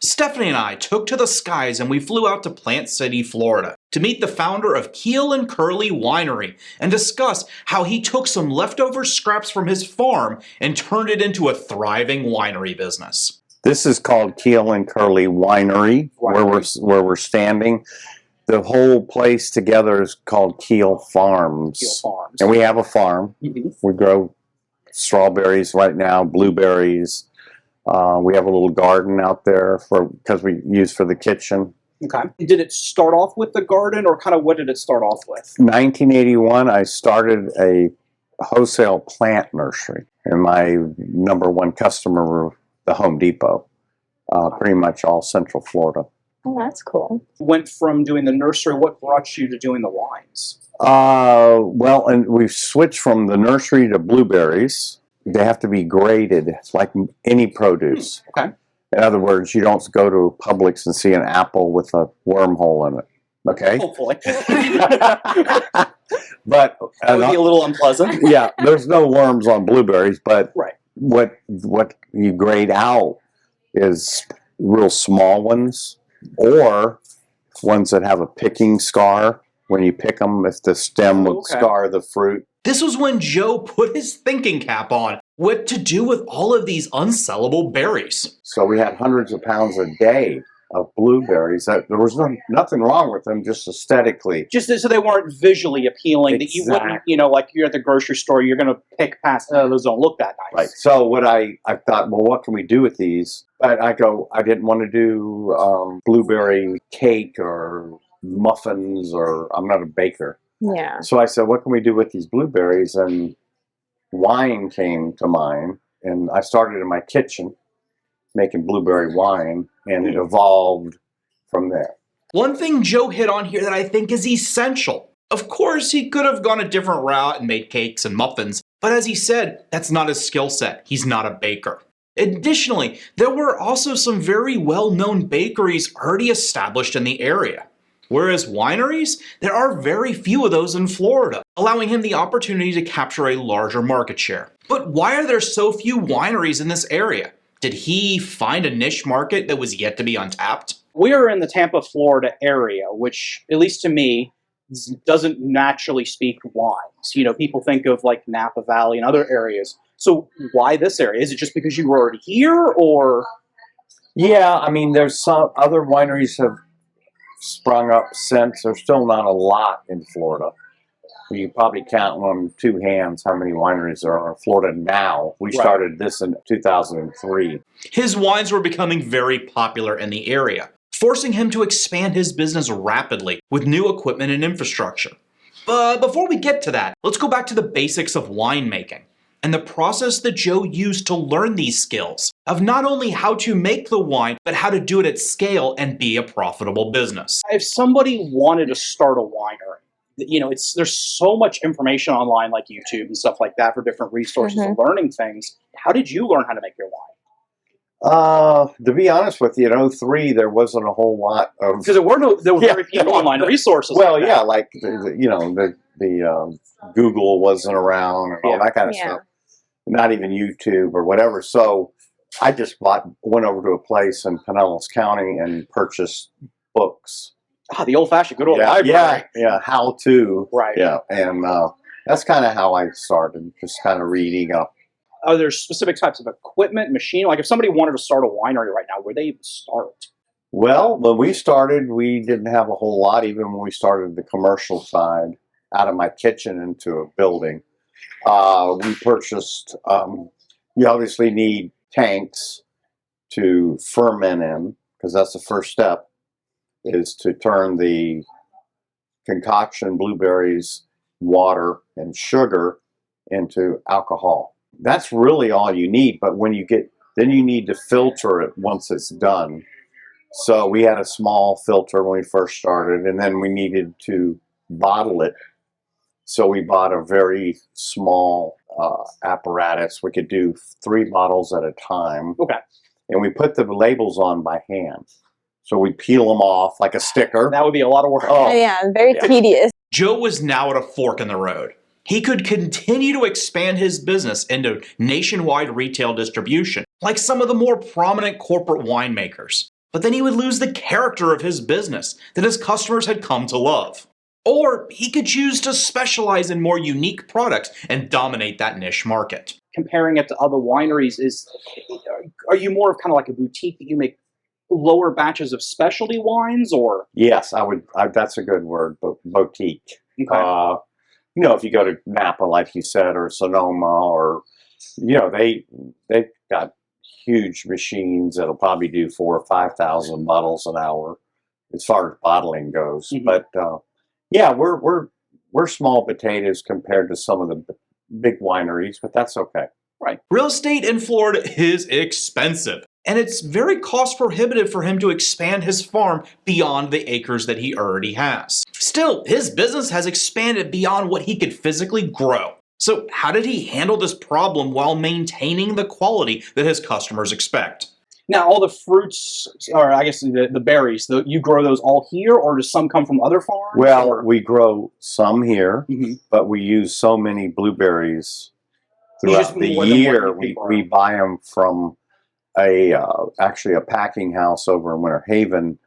Stephanie and I took to the skies and we flew out to Plant City, Florida to meet the founder of Keel Curly Winery and discuss how he took some leftover scraps from his farm and turned it into a thriving winery business. This is called Keel Curly Winery, where we're standing. The whole place together is called Keel Farms. Keel Farms. And we have a farm. Mm-hmm. We grow strawberries right now, blueberries. We have a little garden out there because we use for the kitchen. Okay. Did it start off with the garden, or kind of what did it start off with? 1981, I started a wholesale plant nursery, and my number one customer were the Home Depot, pretty much all Central Florida. Oh, that's cool. Went from doing the nursery, what brought you to doing the wines? Well, and we've switched from the nursery to blueberries. They have to be graded like any produce. Okay. In other words, you don't go to Publix and see an apple with a wormhole in it. Okay. Hopefully. But that would be a little unpleasant. Yeah, there's no worms on blueberries, but right. What you grade out is real small ones, or ones that have a picking scar. When you pick them, if the stem would scar the fruit. This was when Joe put his thinking cap on what to do with all of these unsellable berries. So we had hundreds of pounds a day of blueberries. There was nothing wrong with them, just aesthetically. Just so they weren't visually appealing, that you wouldn't, like you're at the grocery store, you're going to pick past, those don't look that nice. Right. So what I thought, well, what can we do with these? But I didn't want to do blueberry cake or muffins, or I'm not a baker. Yeah. So I said, what can we do with these blueberries? And wine came to mind, and I started in my kitchen making blueberry wine, and it evolved from there. One thing Joe hit on here that I think is essential. Of course, he could have gone a different route and made cakes and muffins, but as he said, that's not his skill set. He's not a baker. Additionally, there were also some very well-known bakeries already established in the area. Whereas wineries, there are very few of those in Florida, allowing him the opportunity to capture a larger market share. But why are there so few wineries in this area? Did he find a niche market that was yet to be untapped? We are in the Tampa, Florida area, which, at least to me, doesn't naturally speak wines. People think of like Napa Valley and other areas. So why this area? Is it just because you were already here, or? Yeah, I mean, there's some other wineries have sprung up since. There's still not a lot in Florida. You probably count on two hands how many wineries there are in Florida now. We started this in 2003. His wines were becoming very popular in the area, forcing him to expand his business rapidly with new equipment and infrastructure. But before we get to that, let's go back to the basics of winemaking and the process that Joe used to learn these skills of not only how to make the wine, but how to do it at scale and be a profitable business. If somebody wanted to start a winery, there's so much information online like YouTube and stuff like that for different resources and learning things. How did you learn how to make your wine? To be honest with you, in 2003, there wasn't a whole lot of... Because there were very few online resources. Well, yeah, like, the Google wasn't around and all that kind of stuff. Not even YouTube or whatever. So I just went over to a place in Pinellas County and purchased books. The old-fashioned good old library. Yeah, how to. Right. Yeah, and that's kind of how I started, just kind of reading up. Are there specific types of equipment, machine? Like if somebody wanted to start a winery right now, where they even start? Well, when we started, we didn't have a whole lot, even when we started the commercial side, out of my kitchen into a building. We purchased, you obviously need tanks to ferment in, because that's the first step, is to turn the concoction, blueberries, water, and sugar into alcohol. That's really all you need, but when then you need to filter it once it's done. So we had a small filter when we first started, and then we needed to bottle it. So we bought a very small apparatus. We could do 3 bottles at a time. Okay. And we put the labels on by hand. So we peel them off like a sticker. That would be a lot of work. Oh yeah, very tedious. Joe was now at a fork in the road. He could continue to expand his business into nationwide retail distribution, like some of the more prominent corporate winemakers. but then he would lose the character of his business that his customers had come to love. Or he could choose to specialize in more unique products and dominate that niche market. Comparing it to other wineries, are you more of kind of like a boutique that you make lower batches of specialty wines, or? Yes, that's a good word, boutique. Okay. If you go to Napa, like you said, or Sonoma, or they've got huge machines that'll probably do 4,000 or 5,000 bottles an hour, as far as bottling goes. Mhm. But yeah, we're small potatoes compared to some of the big wineries, but that's okay. Right. Real estate in Florida is expensive, and it's very cost prohibitive for him to expand his farm beyond the acres that he already has. Still, his business has expanded beyond what he could physically grow. So how did he handle this problem while maintaining the quality that his customers expect? Now, all the fruits, or I guess the berries, you grow those all here, or does some come from other farms? Well, or? we grow some here, Mhm. but we use so many blueberries You throughout just the more than what year. you We people buy them from actually a packing house over in Winter Haven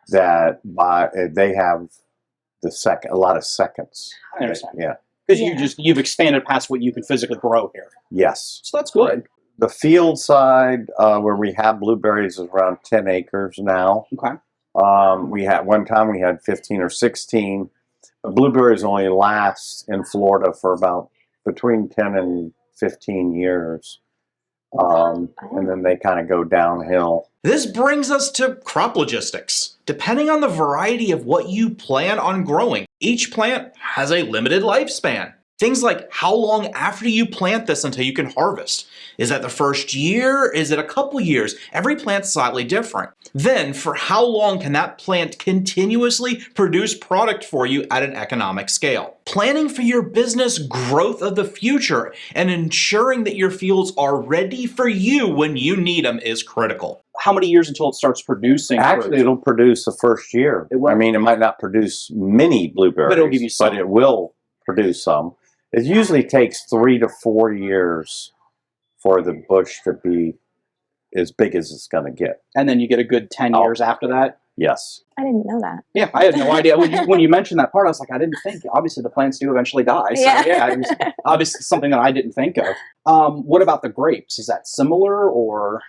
they have a lot of seconds. I understand. Yeah. Because Yeah. you've expanded past what you can physically grow here. Yes. So that's good. The field side where we have blueberries is around 10 acres now. Okay. One time we had 15 or 16. But blueberries only last in Florida for about between 10 and 15 years. And then they kind of go downhill. This brings us to crop logistics. Depending on the variety of what you plan on growing, each plant has a limited lifespan. Things like how long after you plant this until you can harvest. Is that the first year? Is it a couple years? Every plant's slightly different. Then, for how long can that plant continuously produce product for you at an economic scale? Planning for your business growth of the future and ensuring that your fields are ready for you when you need them is critical. How many years until it starts producing? Actually, it'll produce the first year. It will. I mean, it might not produce many blueberries, But it'll give you some. but it will produce some. It usually takes 3 to 4 years for the bush to be as big as it's going to get. And then you get a good 10 Oh. years after that? Yes. I didn't know that. Yeah, I had no idea. When you mentioned that part, I was like, I didn't think. Obviously, the plants do eventually die. So, yeah, it was obviously something that I didn't think of. What about the grapes? Is that similar, or?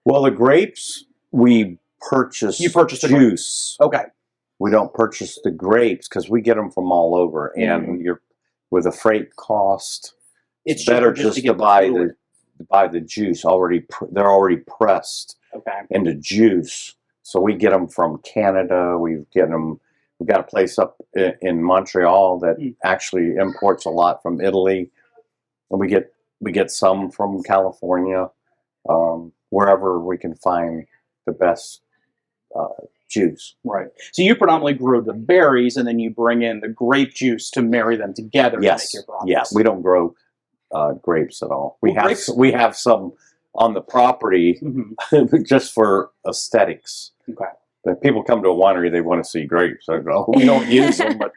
Well, the grapes, we purchase You purchased the juice. Okay. We don't purchase the grapes because we get them from all over. And with the freight cost, it's better cheaper just to get buy the juice already. They're already pressed into juice. So we get them from Canada. We've got a place up in Montreal that actually imports a lot from Italy, and we get some from California, wherever we can find the best juice. Right. So you predominantly grow the berries, and then you bring in the grape juice to marry them together to make your products. Yeah, we don't grow grapes at all. We have some on the property just for aesthetics. Okay. When people come to a winery, they want to see grapes. I go, we don't use them, but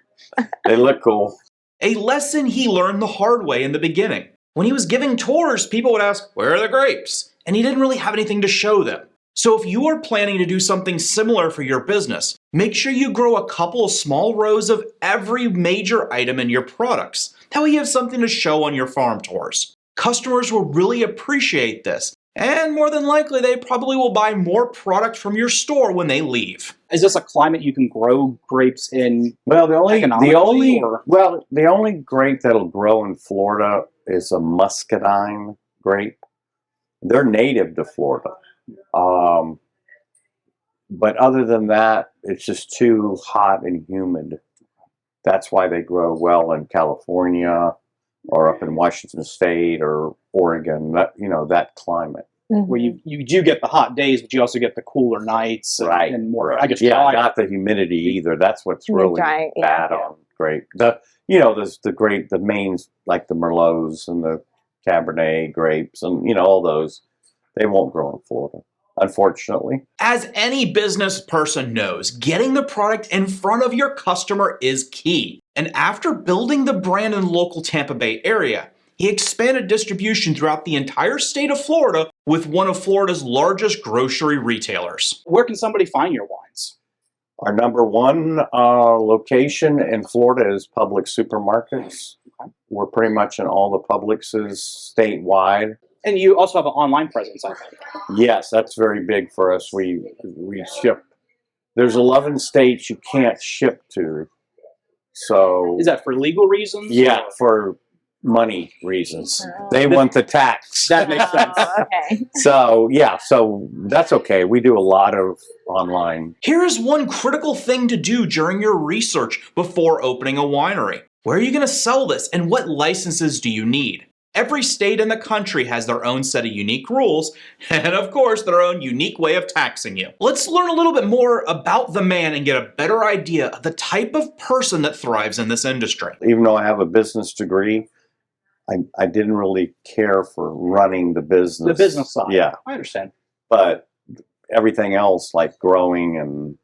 they look cool. A lesson he learned the hard way in the beginning. When he was giving tours, people would ask, "Where are the grapes?" And he didn't really have anything to show them. So if you are planning to do something similar for your business, make sure you grow a couple of small rows of every major item in your products. That way you have something to show on your farm tours. Customers will really appreciate this, and more than likely they probably will buy more product from your store when they leave. Is this a climate you can grow grapes in? Well, the only grape that'll grow in Florida is a muscadine grape. They're native to Florida. But other than that, it's just too hot and humid. That's why they grow well in California or up in Washington State or Oregon, that climate. Where you do get the hot days, but you also get the cooler nights and more, I guess, yeah, dry. not the humidity either. That's what's really bad on grape. The mains like the Merlots and the Cabernet grapes and, all those, they won't grow in Florida, unfortunately. As any business person knows, getting the product in front of your customer is key. And after building the brand in the local Tampa Bay area, he expanded distribution throughout the entire state of Florida with one of Florida's largest grocery retailers. Where can somebody find your wines? Our number one location in Florida is Publix supermarkets. Okay. We're pretty much in all the Publixes statewide. And you also have an online presence, I think. Yes, that's very big for us. We ship. There's 11 states you can't ship to. So Is that for legal reasons? yeah, or- for money reasons. Oh. They want the tax. That makes sense. Oh, okay. So yeah, so that's okay. We do a lot of online. Here is one critical thing to do during your research before opening a winery. Where are you going to sell this, and what licenses do you need? Every state in the country has their own set of unique rules, and of course their own unique way of taxing you. Let's learn a little bit more about the man and get a better idea of the type of person that thrives in this industry. Even though I have a business degree, I didn't really care for running the business. The business side. Yeah, I understand. but everything else like growing and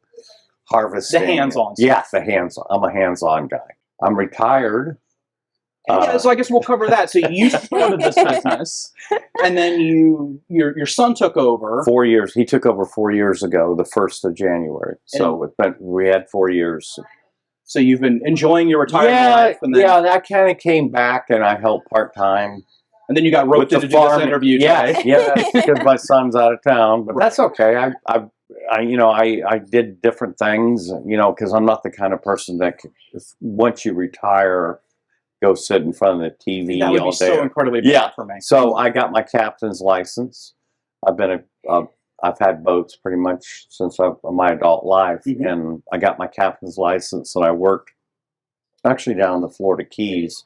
harvesting. The hands-on stuff. Yeah, the hands-on. I'm a hands-on guy. I'm retired. Yeah, so I guess we'll cover that. So you started this business, and then your son took over. 4 years. He took over 4 years ago, the 1st of January. So we had 4 years. So you've been enjoying your retirement life, and then that kind of came back, and I helped part-time. and then you got roped in to do this interview today. Yeah, because my son's out of town, but that's okay. I did different things, because I'm not the kind of person that once you retire, go sit in front of the TV That would all be day. so incredibly Yeah. bad for me. So I got my captain's license. I've had boats pretty much since my adult life, Mhm. and I got my captain's license, and I worked actually down the Florida Keys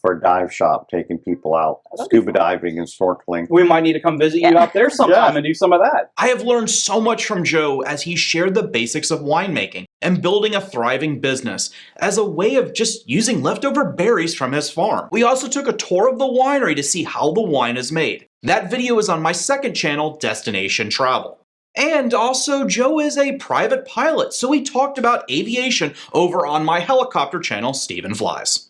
for a dive shop, taking people out scuba diving and snorkeling. We might need to come visit you out there sometime and do some of that. I have learned so much from Joe as he shared the basics of winemaking and building a thriving business as a way of just using leftover berries from his farm. We also took a tour of the winery to see how the wine is made. That video is on my second channel, Destination Travel. And also, Joe is a private pilot, so we talked about aviation over on my helicopter channel, Stephen Flies.